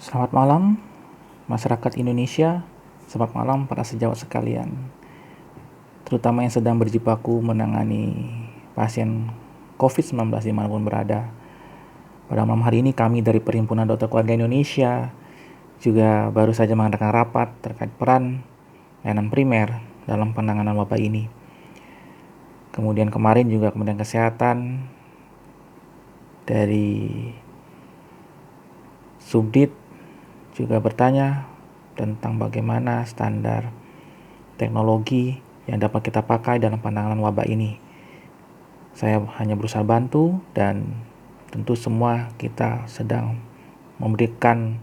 Selamat malam masyarakat Indonesia, selamat malam para sejawat sekalian, terutama yang sedang berjibaku menangani pasien COVID-19 dimanapun berada. Pada malam hari ini kami dari Perhimpunan Dokter Keluarga Indonesia juga baru saja mengadakan rapat terkait peran layanan primer dalam penanganan wabah ini. Kemudian kemarin juga Kementerian Kesehatan dari Subdit juga bertanya tentang bagaimana standar teknologi yang dapat kita pakai dalam penanganan wabah ini. Saya hanya berusaha bantu dan tentu semua kita sedang memberikan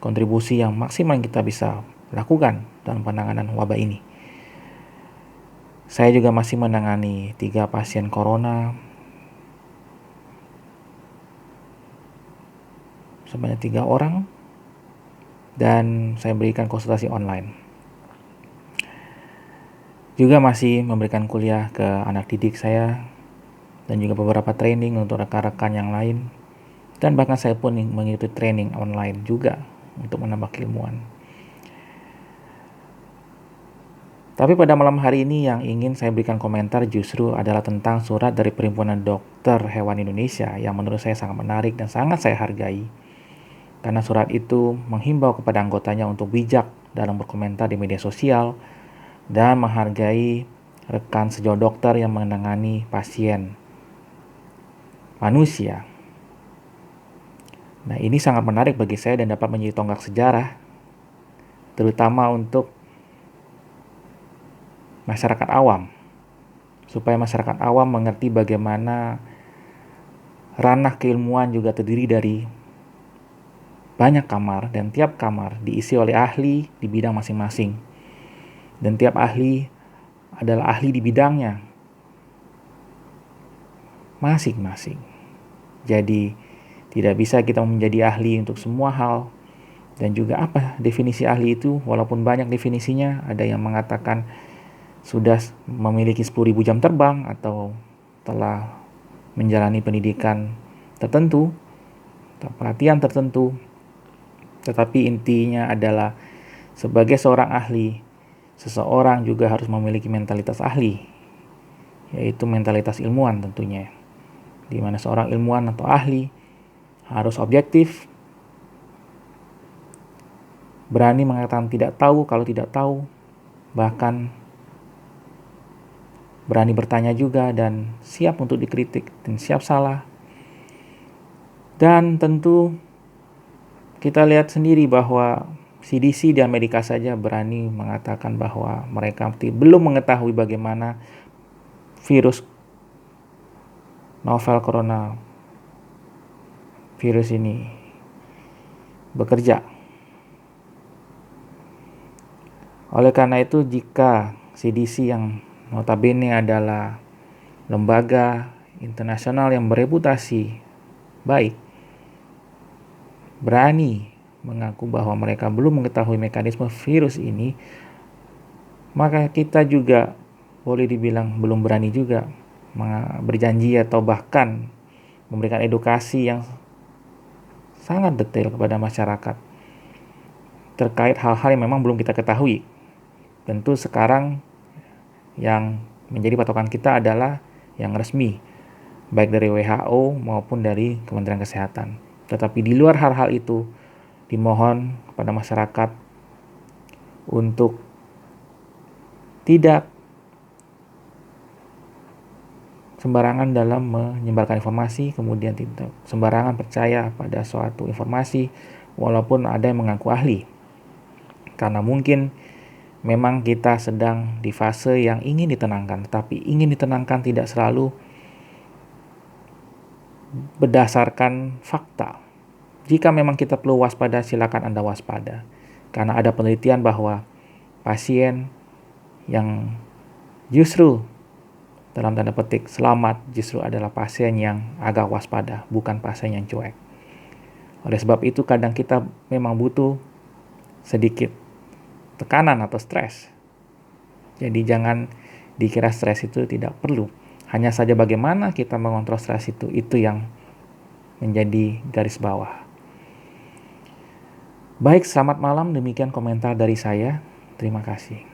kontribusi yang maksimal yang kita bisa lakukan dalam penanganan wabah ini. Saya juga masih menangani 3 pasien corona sebanyak 3 orang dan saya berikan konsultasi online. Juga masih memberikan kuliah ke anak didik saya dan juga beberapa training untuk rekan-rekan yang lain. Dan bahkan saya pun mengikuti training online juga untuk menambah keilmuan. Tapi pada malam hari ini yang ingin saya berikan komentar justru adalah tentang surat dari Perhimpunan Dokter Hewan Indonesia yang menurut saya sangat menarik dan sangat saya hargai. Karena surat itu menghimbau kepada anggotanya untuk bijak dalam berkomentar di media sosial dan menghargai rekan sejawat dokter yang menangani pasien manusia. Nah, ini sangat menarik bagi saya dan dapat menjadi tonggak sejarah, terutama untuk masyarakat awam, supaya masyarakat awam mengerti bagaimana ranah keilmuan juga terdiri dari banyak kamar dan tiap kamar diisi oleh ahli di bidang masing-masing. Dan tiap ahli adalah ahli di bidangnya masing-masing. Jadi tidak bisa kita menjadi ahli untuk semua hal. Dan juga apa definisi ahli itu? Walaupun banyak definisinya, ada yang mengatakan sudah memiliki 10.000 jam terbang atau telah menjalani pendidikan tertentu, atau pelatihan tertentu. Tetapi intinya adalah sebagai seorang ahli, seseorang juga harus memiliki mentalitas ahli, yaitu mentalitas ilmuwan tentunya, di mana seorang ilmuwan atau ahli harus objektif, berani mengatakan tidak tahu kalau tidak tahu, bahkan berani bertanya juga dan siap untuk dikritik dan siap salah. Dan tentu kita lihat sendiri bahwa CDC di Amerika saja berani mengatakan bahwa mereka belum mengetahui bagaimana virus novel corona virus ini bekerja. Oleh karena itu, jika CDC yang notabene adalah lembaga internasional yang bereputasi baik, berani mengaku bahwa mereka belum mengetahui mekanisme virus ini, maka kita juga boleh dibilang belum berani juga berjanji atau bahkan memberikan edukasi yang sangat detail kepada masyarakat terkait hal-hal yang memang belum kita ketahui. Tentu sekarang yang menjadi patokan kita adalah yang resmi, baik dari WHO maupun dari Kementerian Kesehatan. Tetapi di luar hal-hal itu, dimohon kepada masyarakat untuk tidak sembarangan dalam menyebarkan informasi, kemudian tidak sembarangan percaya pada suatu informasi walaupun ada yang mengaku ahli. Karena mungkin memang kita sedang di fase yang ingin ditenangkan, tapi ingin ditenangkan tidak selalu berdasarkan fakta. Jika memang kita perlu waspada, silakan Anda waspada. Karena ada penelitian bahwa pasien yang justru dalam tanda petik selamat justru adalah pasien yang agak waspada, bukan pasien yang cuek. Oleh sebab itu kadang kita memang butuh sedikit tekanan atau stres. Jadi jangan dikira stres itu tidak perlu. Hanya saja bagaimana kita mengontrol stres itu yang menjadi garis bawah. Baik, selamat malam. Demikian komentar dari saya. Terima kasih.